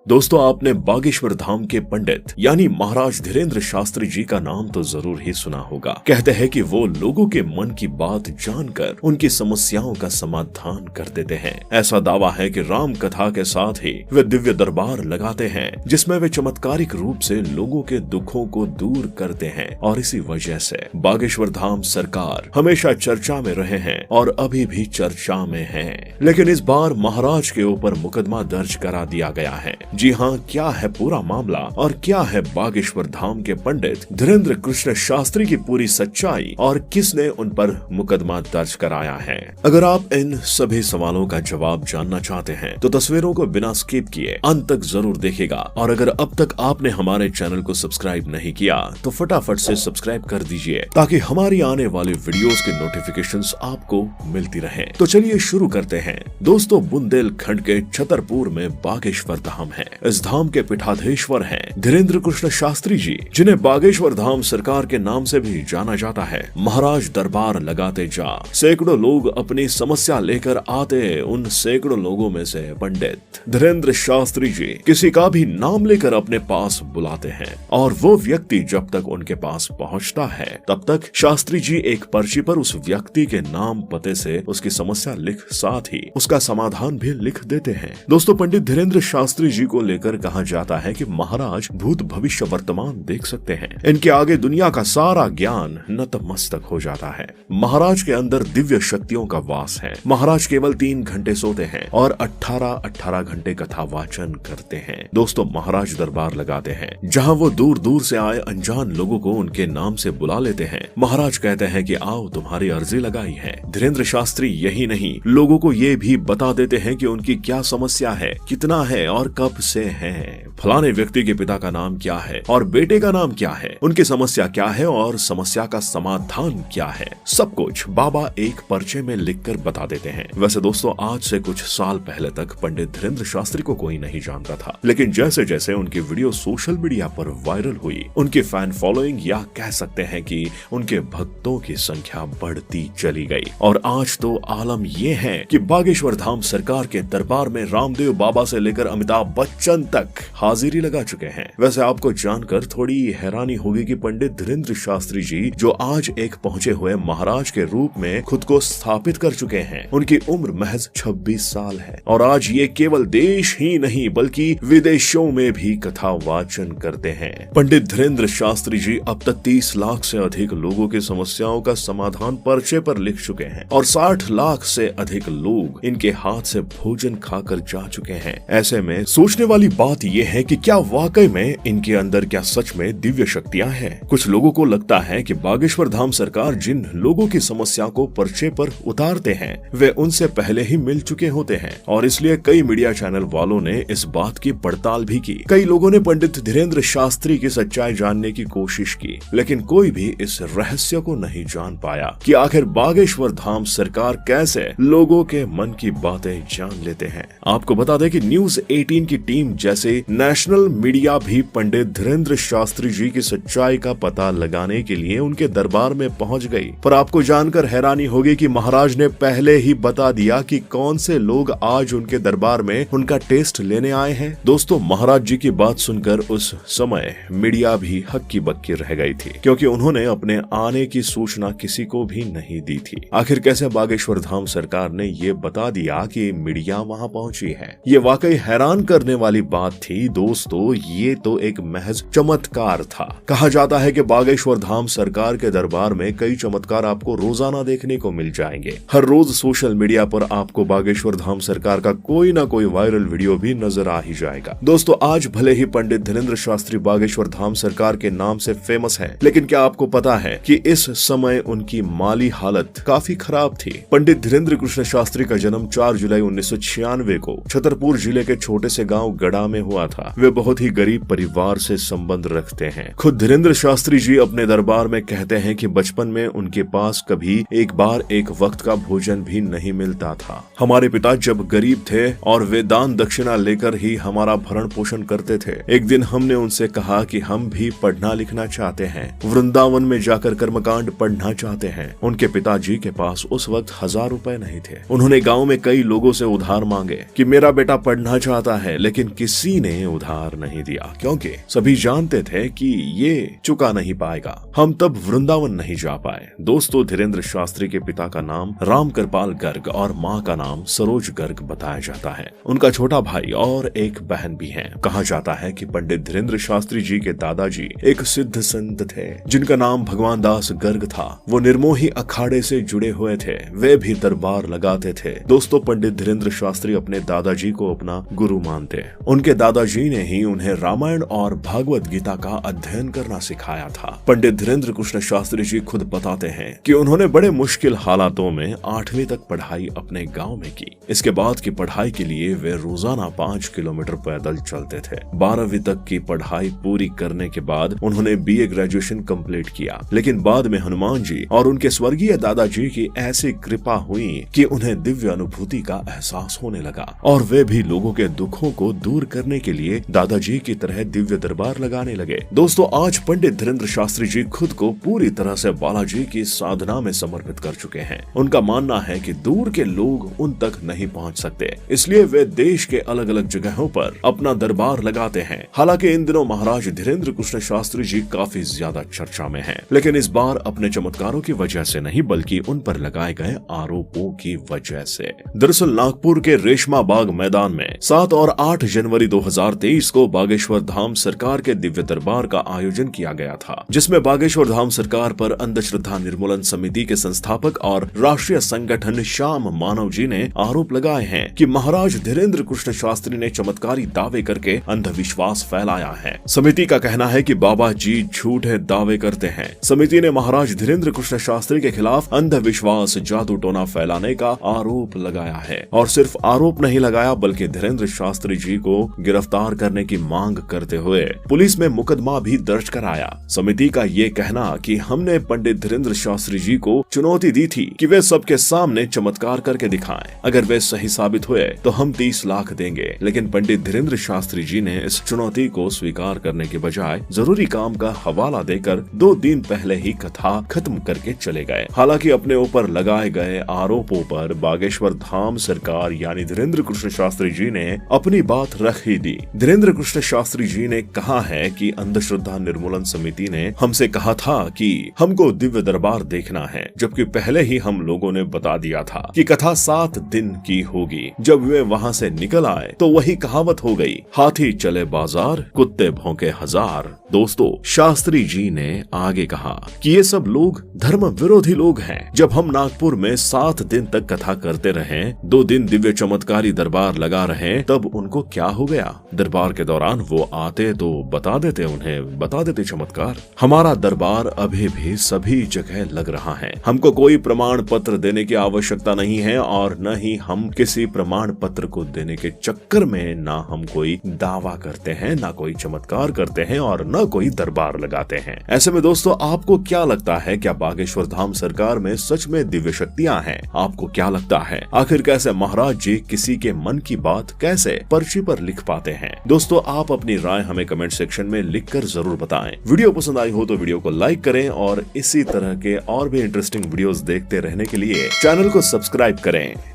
दोस्तों, आपने बागेश्वर धाम के पंडित यानी महाराज धीरेन्द्र शास्त्री जी का नाम तो जरूर ही सुना होगा। कहते हैं कि वो लोगों के मन की बात जानकर उनकी समस्याओं का समाधान कर देते हैं। ऐसा दावा है कि राम कथा के साथ ही वे दिव्य दरबार लगाते हैं, जिसमें वे चमत्कारिक रूप से लोगों के दुखों को दूर करते हैं। और इसी वजह से बागेश्वर धाम सरकार हमेशा चर्चा में रहे हैं और अभी भी चर्चा में है। लेकिन इस बार महाराज के ऊपर मुकदमा दर्ज करा दिया गया है। जी हाँ, क्या है पूरा मामला और क्या है बागेश्वर धाम के पंडित धीरेन्द्र कृष्ण शास्त्री की पूरी सच्चाई और किसने उन पर मुकदमा दर्ज कराया है। अगर आप इन सभी सवालों का जवाब जानना चाहते हैं तो तस्वीरों को बिना स्किप किए अंत तक जरूर देखिएगा। और अगर अब तक आपने हमारे चैनल को सब्सक्राइब नहीं किया तो फटाफट से सब्सक्राइब कर दीजिए, ताकि हमारी आने वाली वीडियोस के नोटिफिकेशंस आपको मिलती रहे। तो चलिए शुरू करते हैं। दोस्तों, बुंदेलखंड के छतरपुर में बागेश्वर धाम है। इस धाम के पीठाधीश्वर हैं धीरेन्द्र कृष्ण शास्त्री जी, जिन्हें बागेश्वर धाम सरकार के नाम से भी जाना जाता है। महाराज दरबार लगाते जा सैकड़ों लोग अपनी समस्या लेकर आते। उन सैकड़ों लोगों में से पंडित धीरेन्द्र शास्त्री जी किसी का भी नाम लेकर अपने पास बुलाते हैं, और वो व्यक्ति जब तक उनके पास पहुंचता है तब तक शास्त्री जी एक पर्ची पर उस व्यक्ति के नाम पते से उसकी समस्या लिख, साथ ही उसका समाधान भी लिख देते हैं। दोस्तों, पंडित धीरेन्द्र शास्त्री जी को लेकर कहा जाता है कि महाराज भूत भविष्य वर्तमान देख सकते हैं। इनके आगे दुनिया का सारा ज्ञान नतमस्तक हो जाता है। महाराज के अंदर दिव्य शक्तियों का वास है। महाराज केवल 3 घंटे सोते हैं और 18 घंटे कथा वाचन करते हैं। दोस्तों, महाराज दरबार लगाते हैं, जहां वो दूर दूर से आए अनजान लोगों को उनके नाम से बुला लेते हैं। महाराज कहते हैं कि आओ, तुम्हारी अर्जी लगाई है। धीरेन्द्र शास्त्री यही नहीं, लोगों को ये भी बता देते हैं कि उनकी क्या समस्या है, कितना है और कब से है। फलाने व्यक्ति के पिता का नाम क्या है और बेटे का नाम क्या है, उनकी समस्या क्या है और समस्या का समाधान क्या है, सब कुछ बाबा एक पर्चे में लिखकर बता देते हैं। वैसे दोस्तों, आज से कुछ साल पहले तक पंडित धीरेन्द्र शास्त्री को कोई नहीं जानता था, लेकिन जैसे जैसे उनकी वीडियो सोशल मीडिया पर वायरल हुई, उनकी फैन फॉलोइंग या कह सकते हैं कि उनके भक्तों की संख्या बढ़ती चली गई। और आज तो आलम ये है कि बागेश्वर धाम सरकार के दरबार में रामदेव बाबा से लेकर अमिताभ बच्चन तक हाजिरी लगा चुके हैं। वैसे आपको जानकर थोड़ी हैरानी होगी कि पंडित धीरेन्द्र शास्त्री जी, जो आज एक पहुंचे हुए महाराज के रूप में खुद को स्थापित कर चुके हैं, उनकी उम्र महज 26 साल है और आज ये केवल देश ही नहीं बल्कि विदेशों में भी कथा वाचन करते हैं। पंडित धीरेन्द्र शास्त्री जी अब तक 30 लाख से अधिक लोगों की समस्याओं का समाधान पर्चे पर लिख चुके हैं और 60 लाख से अधिक लोग इनके हाथ से भोजन खाकर जा चुके हैं। ऐसे में सोचने वाली बात यह है कि क्या वाकई में इनके अंदर क्या सच में दिव्य शक्तियां हैं। कुछ लोगों को लगता है कि बागेश्वर धाम सरकार जिन लोगों की समस्या को पर्चे पर उतारते हैं वे उनसे पहले ही मिल चुके होते हैं, और इसलिए कई मीडिया चैनल वालों ने इस बात की पड़ताल भी की। कई लोगों ने पंडित धीरेन्द्र शास्त्री की सच्चाई जानने की कोशिश की, लेकिन कोई भी इस रहस्य को नहीं जान पाया कि आखिर बागेश्वर धाम सरकार कैसे लोगों के मन की बातें जान लेते हैं। आपको बता दें कि न्यूज़ 18 की टीम जैसे नेशनल मीडिया भी पंडित धीरेन्द्र शास्त्री जी की सच्चाई का पता लगाने के लिए उनके दरबार में पहुंच गई। पर आपको जानकर हैरानी होगी कि महाराज ने पहले ही बता दिया कि कौन से लोग आज उनके दरबार में उनका टेस्ट लेने आए हैं। दोस्तों, महाराज जी की बात सुनकर उस समय मीडिया भी हक्की बक्की रह गई थी, क्योंकि उन्होंने अपने आने की सूचना किसी को भी नहीं दी थी। आखिर कैसे बागेश्वर धाम सरकार ने ये बता दिया कि मीडिया वहां पहुंची है। ये वाकई हैरान करने वाली बात थी। दोस्तों, ये तो एक महज चमत्कार था। कहा जाता है कि बागेश्वर धाम सरकार के दरबार में कई चमत्कार आपको रोजाना देखने को मिल जाएंगे। हर रोज सोशल मीडिया पर आपको बागेश्वर धाम सरकार का कोई ना कोई वायरल वीडियो भी नजर आ ही जाएगा। दोस्तों, आज भले ही पंडित धीरेन्द्र शास्त्री बागेश्वर धाम सरकार के नाम से फेमस है, लेकिन क्या आपको पता है कि इस समय उनकी माली हालत काफी खराब थी। पंडित धीरेन्द्र कृष्ण शास्त्री का जन्म 4 जुलाई 1996 को छतरपुर जिले के छोटे से गांव गड़ा में हुआ था। वे बहुत ही गरीब परिवार से संबंध रखते हैं। खुद धीरेन्द्र शास्त्री जी अपने दरबार में कहते हैं कि बचपन में उनके पास कभी एक बार एक वक्त का भोजन भी नहीं मिलता था। हमारे पिता जब गरीब थे और वे दान दक्षिणा लेकर ही हमारा भरण पोषण करते थे। एक दिन हमने उनसे कहा कि हम भी पढ़ना लिखना चाहते हैं, वृंदावन में जाकर कर्मकांड पढ़ना चाहते हैं। उनके पिताजी के पास उस वक्त 1000 रुपए नहीं थे। उन्होंने गाँव में कई लोगों से उधार मांगे कि मेरा बेटा पढ़ना चाहता है, लेकिन किसी ने उधार नहीं दिया, क्योंकि सभी जानते थे कि ये चुका नहीं पाएगा। हम तब वृंदावन नहीं जा पाए। दोस्तों, धीरेन्द्र शास्त्री के पिता का नाम राम कृपाल गर्ग और माँ का नाम सरोज गर्ग बताया जाता है। उनका छोटा भाई और एक बहन भी है। कहा जाता है कि पंडित धीरेन्द्र शास्त्री जी के दादाजी एक सिद्ध संत थे जिनका नाम भगवान दास गर्ग था। वो निर्मोही अखाड़े से जुड़े हुए थे। वे भी दरबार लगाते थे। दोस्तों, पंडित धीरेन्द्र शास्त्री अपने दादाजी को अपना गुरु मानते। उनके दादाजी ने ही उन्हें रामायण और भागवत गीता का अध्ययन करना सिखाया था। पंडित धीरेन्द्र कृष्ण शास्त्री जी खुद बताते हैं कि उन्होंने बड़े मुश्किल हालातों में 8वीं तक पढ़ाई अपने गांव में की। इसके बाद की पढ़ाई के लिए वे रोजाना 5 किलोमीटर पैदल चलते थे। 12वीं तक की पढ़ाई पूरी करने के बाद उन्होंने BA ग्रेजुएशन कंप्लीट किया, लेकिन बाद में हनुमान जी और उनके स्वर्गीय दादाजी की ऐसी कृपा हुई कि उन्हें दिव्य अनुभूति का एहसास होने लगा और वे भी लोगों के दुखों को दूर करने के लिए दादाजी की तरह दिव्य दरबार लगाने लगे। दोस्तों, आज पंडित धीरेन्द्र शास्त्री जी खुद को पूरी तरह से बालाजी की साधना में समर्पित कर चुके हैं। उनका मानना है कि दूर के लोग उन तक नहीं पहुंच सकते, इसलिए वे देश के अलग अलग जगहों पर अपना दरबार लगाते हैं। हालांकि इन दिनों महाराज धीरेन्द्र कृष्ण शास्त्री जी काफी ज्यादा चर्चा में हैं, लेकिन इस बार अपने चमत्कारों की वजह से नहीं बल्कि उन पर लगाए गए आरोपों की वजह से। दरअसल नागपुर के रेशमा बाग मैदान में 7 और 8 जनवरी 2023 को बागेश्वर धाम सरकार के दिव्य दरबार का आयोजन किया गया था, जिसमें बागेश्वर धाम सरकार पर अंधश्रद्धा निर्मूलन समिति के संस्थापक और राष्ट्रीय संगठन श्याम मानव जी ने आरोप लगाए हैं कि महाराज धीरेन्द्र कृष्ण शास्त्री ने चमत्कारी दावे करके अंधविश्वास फैलाया है। समिति का कहना है कि बाबा जी झूठे दावे करते हैं। समिति ने महाराज धीरेन्द्र कृष्ण शास्त्री के खिलाफ अंधविश्वास, जादू टोना फैलाने का आरोप लगाया है और सिर्फ आरोप नहीं लगाया बल्कि धीरेन्द्र शास्त्री जी को गिरफ्तार करने की मांग करते हुए पुलिस में मुकदमा भी दर्ज कराया। समिति का ये कहना कि हमने पंडित धीरेन्द्र शास्त्री जी को चुनौती दी थी कि वे सबके सामने चमत्कार करके दिखाएं। अगर वे सही साबित हुए तो हम 30 लाख देंगे, लेकिन पंडित धीरेन्द्र शास्त्री जी ने इस चुनौती को स्वीकार करने के बजाय जरूरी काम का हवाला देकर 2 दिन पहले ही कथा खत्म करके चले गए। हालांकि अपने ऊपर लगाए गए आरोपों पर बागेश्वर धाम सरकार यानी धीरेन्द्र कृष्ण शास्त्री जी ने अपनी बात रख ही दी। धीरेन्द्र कृष्ण शास्त्री जी ने कहा है कि अंधश्रद्धा निर्मूलन समिति ने हमसे कहा था कि हमको दिव्य दरबार देखना है, जबकि पहले ही हम लोगों ने बता दिया था कि कथा 7 दिन की होगी। जब वे वहाँ से निकल आए तो वही कहावत हो गई, हाथी चले बाजार, कुत्ते भौंके हजार। दोस्तों, शास्त्री जी ने आगे कहा कि ये सब लोग धर्म विरोधी लोग हैं। जब हम नागपुर में 7 दिन तक कथा करते रहे, 2 दिन दिव्य चमत्कारी दरबार लगा रहे, तब उनको क्या हो गया? दरबार के दौरान वो आते तो बता देते चमत्कार। हमारा दरबार अभी भी सभी जगह लग रहा है। हमको कोई प्रमाण पत्र देने की आवश्यकता नहीं है और न ही हम किसी प्रमाण पत्र को देने के चक्कर में ना हम कोई दावा करते हैं, ना कोई चमत्कार करते हैं और न कोई दरबार लगाते हैं। ऐसे में दोस्तों, आपको क्या लगता है? क्या बागेश्वर धाम सरकार में सच में दिव्य शक्तियां हैं? आपको क्या लगता है आखिर कैसे महाराज जी किसी के मन की बात कैसे पर्ची पर लिख पाते हैं? दोस्तों, आप अपनी राय हमें कमेंट सेक्शन में लिखकर जरूर बताएं। वीडियो पसंद आई हो तो वीडियो को लाइक करें और इसी तरह के और भी इंटरेस्टिंग वीडियोस देखते रहने के लिए चैनल को सब्सक्राइब करें।